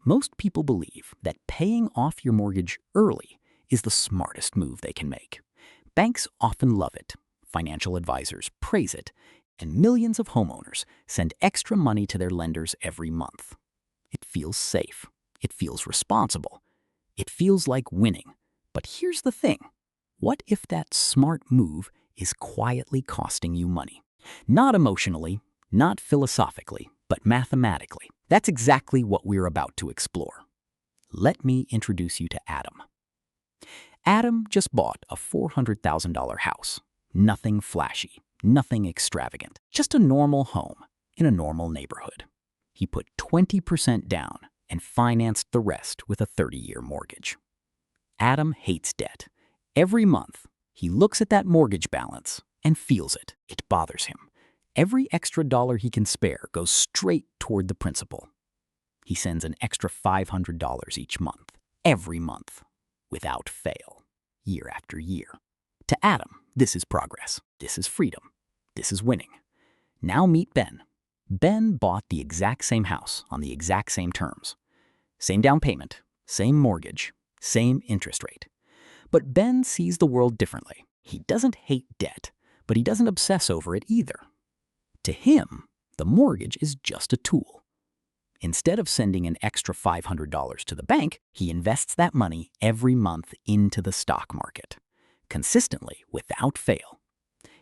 Most people believe that paying off your mortgage early is the smartest move they can make. Banks often love it, financial advisors praise it, and millions of homeowners send extra money to their lenders every month. It feels safe. It feels responsible. It feels like winning. But here's the thing. What if that smart move is quietly costing you money? Not emotionally, not philosophically, but mathematically. That's exactly what we're about to explore. Let me introduce you to Adam. Adam just bought a $400,000 house. Nothing flashy, nothing extravagant, just a normal home in a normal neighborhood. He put 20% down and financed the rest with a 30-year mortgage. Adam hates debt. Every month, he looks at that mortgage balance and feels it. It bothers him. Every extra dollar he can spare goes straight toward the principal. He sends an extra $500 each month, every month, without fail, year after year. To Adam, this is progress. This is freedom. This is winning. Now meet Ben. Ben bought the exact same house on the exact same terms. Same down payment, same mortgage, same interest rate. But Ben sees the world differently. He doesn't hate debt, but he doesn't obsess over it either. To him, the mortgage is just a tool. Instead of sending an extra $500 to the bank, he invests that money every month into the stock market, consistently, without fail.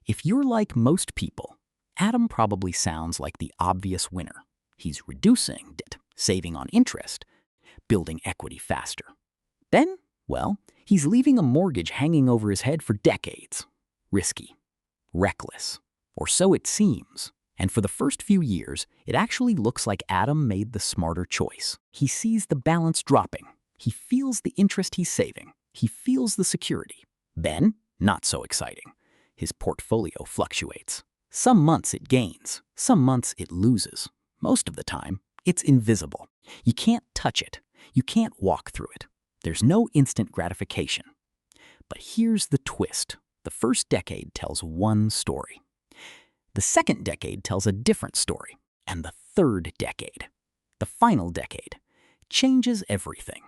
If you're like most people, Adam probably sounds like the obvious winner. He's reducing debt, saving on interest, building equity faster. Ben, well, he's leaving a mortgage hanging over his head for decades. Risky, reckless, or so it seems. And for the first few years, it actually looks like Adam made the smarter choice. He sees the balance dropping. He feels the interest he's saving. He feels the security. Ben, not so exciting. His portfolio fluctuates. Some months it gains. Some months it loses. Most of the time, it's invisible. You can't touch it. You can't walk through it. There's no instant gratification. But here's the twist. The first decade tells one story. The second decade tells a different story. And the third decade, the final decade, changes everything.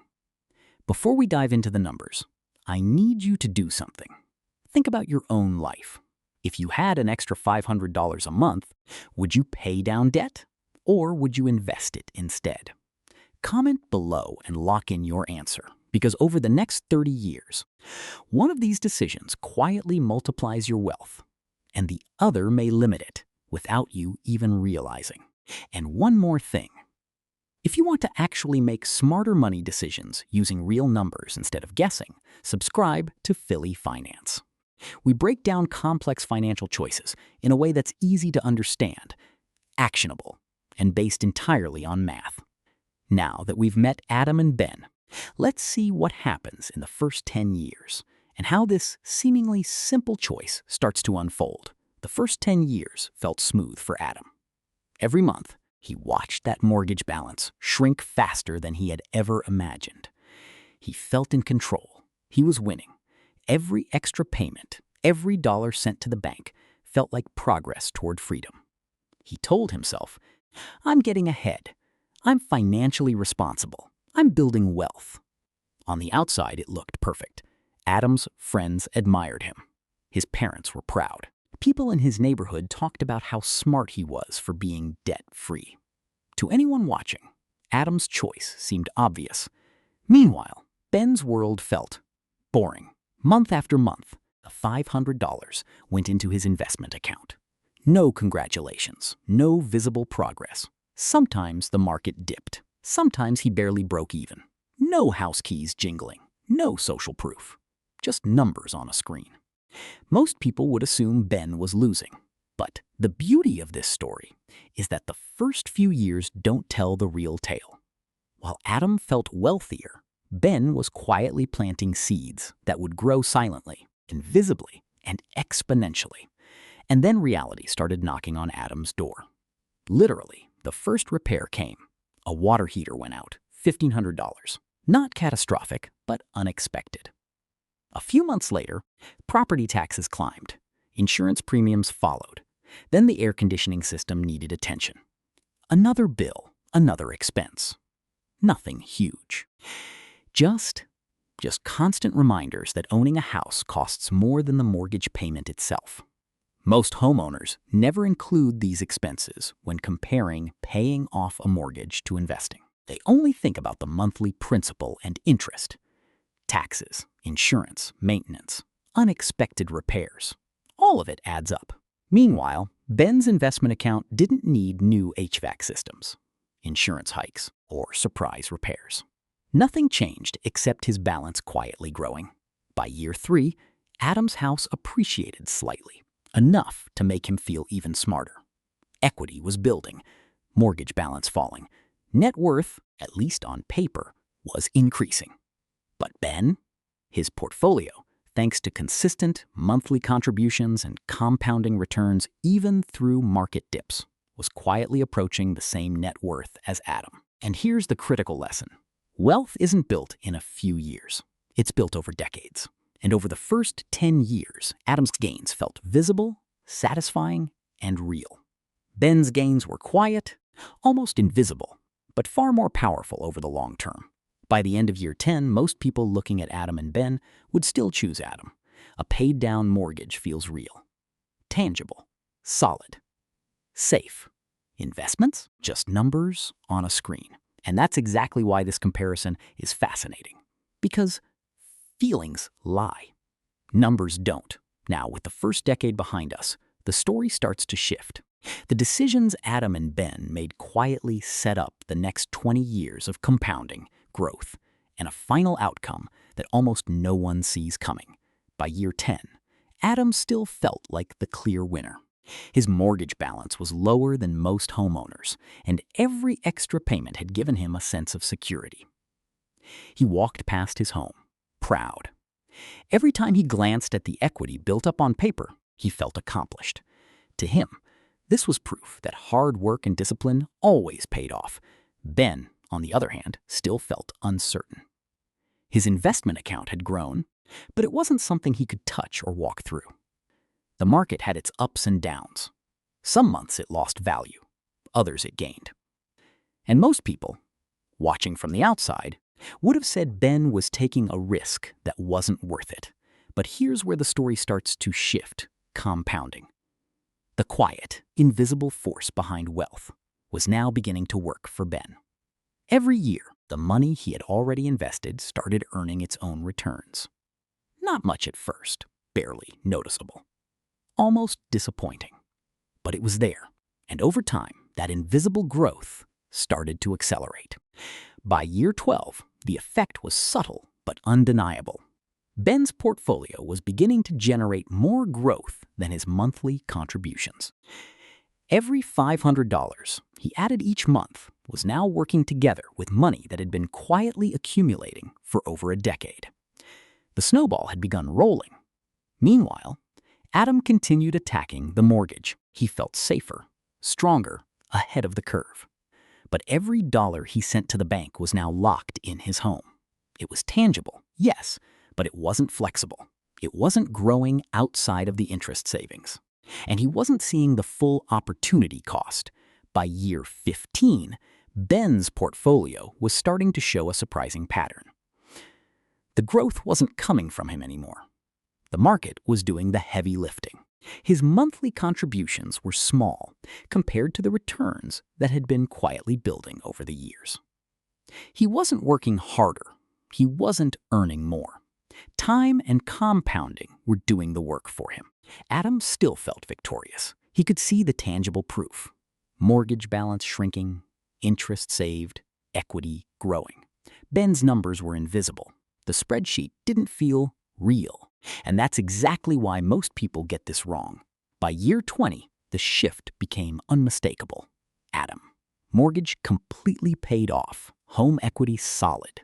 Before we dive into the numbers, I need you to do something. Think about your own life. If you had an extra $500 a month, would you pay down debt? Or would you invest it instead? Comment below and lock in your answer, because over the next 30 years, one of these decisions quietly multiplies your wealth, and the other may limit it without you even realizing. And one more thing. If you want to actually make smarter money decisions using real numbers instead of guessing, subscribe to Fillie Finance. We break down complex financial choices in a way that's easy to understand, actionable, and based entirely on math. Now that we've met Adam and Ben, let's see what happens in the first 10 years and how this seemingly simple choice starts to unfold. The first 10 years felt smooth for Adam. Every month, he watched that mortgage balance shrink faster than he had ever imagined. He felt in control. He was winning. Every extra payment, every dollar sent to the bank felt like progress toward freedom. He told himself, "I'm getting ahead. I'm financially responsible. I'm building wealth." On the outside, it looked perfect. Adam's friends admired him. His parents were proud. People in his neighborhood talked about how smart he was for being debt-free. To anyone watching, Adam's choice seemed obvious. Meanwhile, Ben's world felt boring. Month after month, the $500 went into his investment account. No congratulations, no visible progress. Sometimes the market dipped. Sometimes he barely broke even. No house keys jingling. No social proof. Just numbers on a screen. Most people would assume Ben was losing. But the beauty of this story is that the first few years don't tell the real tale. While Adam felt wealthier, Ben was quietly planting seeds that would grow silently, invisibly, and exponentially. And then reality started knocking on Adam's door. Literally, the first repair came. A water heater went out, $1,500. Not catastrophic, but unexpected. A few months later, property taxes climbed. Insurance premiums followed. Then the air conditioning system needed attention. Another bill, another expense. Nothing huge. Just constant reminders that owning a house costs more than the mortgage payment itself. Most homeowners never include these expenses when comparing paying off a mortgage to investing. They only think about the monthly principal and interest, taxes, insurance, maintenance, unexpected repairs. All of it adds up. Meanwhile, Ben's investment account didn't need new HVAC systems, insurance hikes, or surprise repairs. Nothing changed except his balance quietly growing. By year 3, Adam's house appreciated slightly, enough to make him feel even smarter. Equity was building, mortgage balance falling. Net worth, at least on paper, was increasing. But Ben, his portfolio, thanks to consistent monthly contributions and compounding returns even through market dips, was quietly approaching the same net worth as Adam. And here's the critical lesson. Wealth isn't built in a few years. It's built over decades. And over the first 10 years, Adam's gains felt visible, satisfying, and real. Ben's gains were quiet, almost invisible, but far more powerful over the long term. By the end of year 10, most people looking at Adam and Ben would still choose Adam. A paid-down mortgage feels real, tangible, solid, safe. Investments? Just numbers on a screen. And that's exactly why this comparison is fascinating. Because feelings lie. Numbers don't. Now, with the first decade behind us, the story starts to shift. The decisions Adam and Ben made quietly set up the next 20 years of compounding, growth, and a final outcome that almost no one sees coming. By year 10, Adam still felt like the clear winner. His mortgage balance was lower than most homeowners, and every extra payment had given him a sense of security. He walked past his home, proud. Every time he glanced at the equity built up on paper, he felt accomplished. To him, this was proof that hard work and discipline always paid off. Ben, on the other hand, still felt uncertain. His investment account had grown, but it wasn't something he could touch or walk through. The market had its ups and downs. Some months it lost value, others it gained. And most people, watching from the outside, would have said Ben was taking a risk that wasn't worth it. But here's where the story starts to shift, compounding. The quiet, invisible force behind wealth was now beginning to work for Ben. Every year, the money he had already invested started earning its own returns. Not much at first, barely noticeable. Almost disappointing. But it was there, and over time, that invisible growth started to accelerate. By year 12, the effect was subtle but undeniable. Ben's portfolio was beginning to generate more growth than his monthly contributions. Every $500 he added each month was now working together with money that had been quietly accumulating for over a decade. The snowball had begun rolling. Meanwhile, Adam continued attacking the mortgage. He felt safer, stronger, ahead of the curve. But every dollar he sent to the bank was now locked in his home. It was tangible, yes, but it wasn't flexible. It wasn't growing outside of the interest savings. And he wasn't seeing the full opportunity cost. By year 15, Ben's portfolio was starting to show a surprising pattern. The growth wasn't coming from him anymore. The market was doing the heavy lifting. His monthly contributions were small compared to the returns that had been quietly building over the years. He wasn't working harder. He wasn't earning more. Time and compounding were doing the work for him. Adam still felt victorious. He could see the tangible proof. Mortgage balance shrinking, interest saved, equity growing. Ben's numbers were invisible. The spreadsheet didn't feel real. And that's exactly why most people get this wrong. By year 20, the shift became unmistakable. Adam. Mortgage completely paid off. Home equity solid.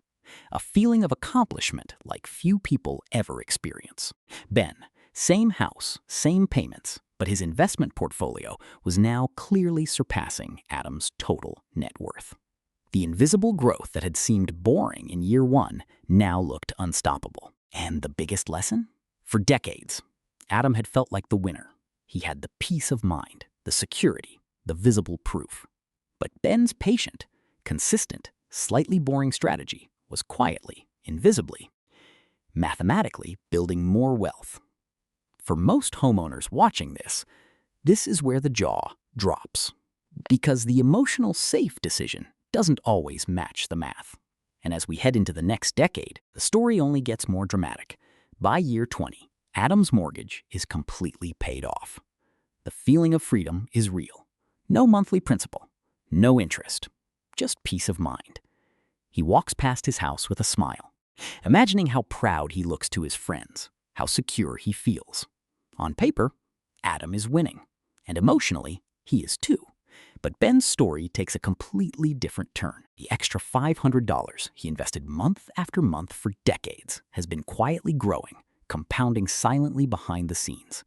A feeling of accomplishment like few people ever experience. Ben. Same house, same payments, but his investment portfolio was now clearly surpassing Adam's total net worth. The invisible growth that had seemed boring in year 1 now looked unstoppable. And the biggest lesson? For decades, Adam had felt like the winner. He had the peace of mind, the security, the visible proof. But Ben's patient, consistent, slightly boring strategy was quietly, invisibly, mathematically building more wealth. For most homeowners watching this is where the jaw drops. Because the emotional safe decision doesn't always match the math. And as we head into the next decade, the story only gets more dramatic. By year 20, Adam's mortgage is completely paid off. The feeling of freedom is real. No monthly principal, no interest, just peace of mind. He walks past his house with a smile, imagining how proud he looks to his friends, how secure he feels. On paper, Adam is winning, and emotionally, he is too. But Ben's story takes a completely different turn. The extra $500 he invested month after month for decades has been quietly growing, compounding silently behind the scenes.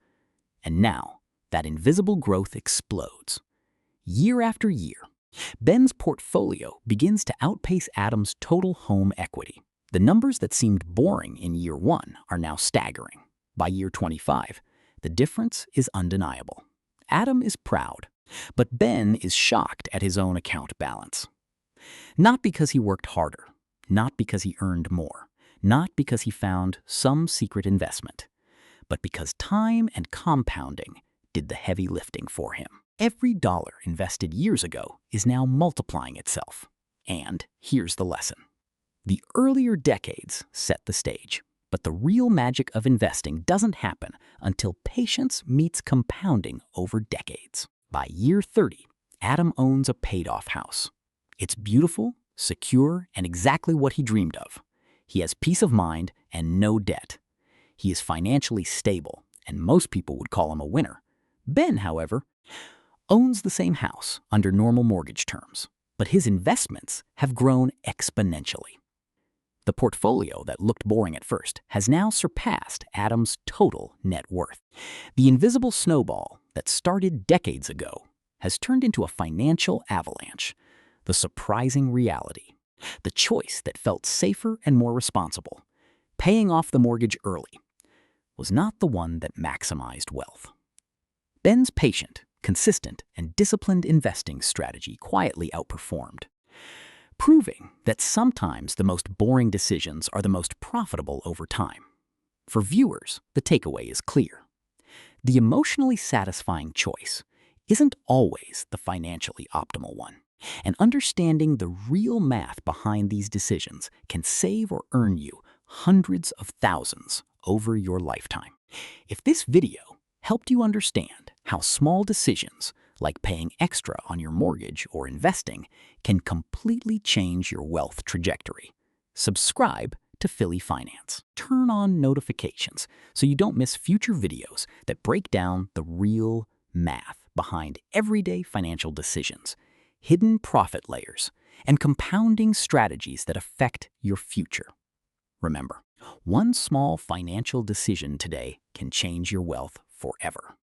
And now, that invisible growth explodes. Year after year, Ben's portfolio begins to outpace Adam's total home equity. The numbers that seemed boring in year 1 are now staggering. By year 25, the difference is undeniable. Adam is proud, but Ben is shocked at his own account balance. Not because he worked harder, not because he earned more, not because he found some secret investment, but because time and compounding did the heavy lifting for him. Every dollar invested years ago is now multiplying itself. And here's the lesson. The earlier decades set the stage, but the real magic of investing doesn't happen until patience meets compounding over decades. By year 30, Adam owns a paid-off house. It's beautiful, secure, and exactly what he dreamed of. He has peace of mind and no debt. He is financially stable, and most people would call him a winner. Ben, however, owns the same house under normal mortgage terms, but his investments have grown exponentially. The portfolio that looked boring at first has now surpassed Adam's total net worth. The invisible snowball that started decades ago has turned into a financial avalanche. The surprising reality, the choice that felt safer and more responsible, paying off the mortgage early, was not the one that maximized wealth. Ben's patient, consistent, and disciplined investing strategy quietly outperformed, proving that sometimes the most boring decisions are the most profitable over time. For viewers, the takeaway is clear. The emotionally satisfying choice isn't always the financially optimal one, and understanding the real math behind these decisions can save or earn you hundreds of thousands over your lifetime. If this video helped you understand how small decisions like paying extra on your mortgage or investing can completely change your wealth trajectory, subscribe to Fillie Finance. Turn on notifications so you don't miss future videos that break down the real math behind everyday financial decisions, hidden profit layers, and compounding strategies that affect your future. Remember, one small financial decision today can change your wealth forever.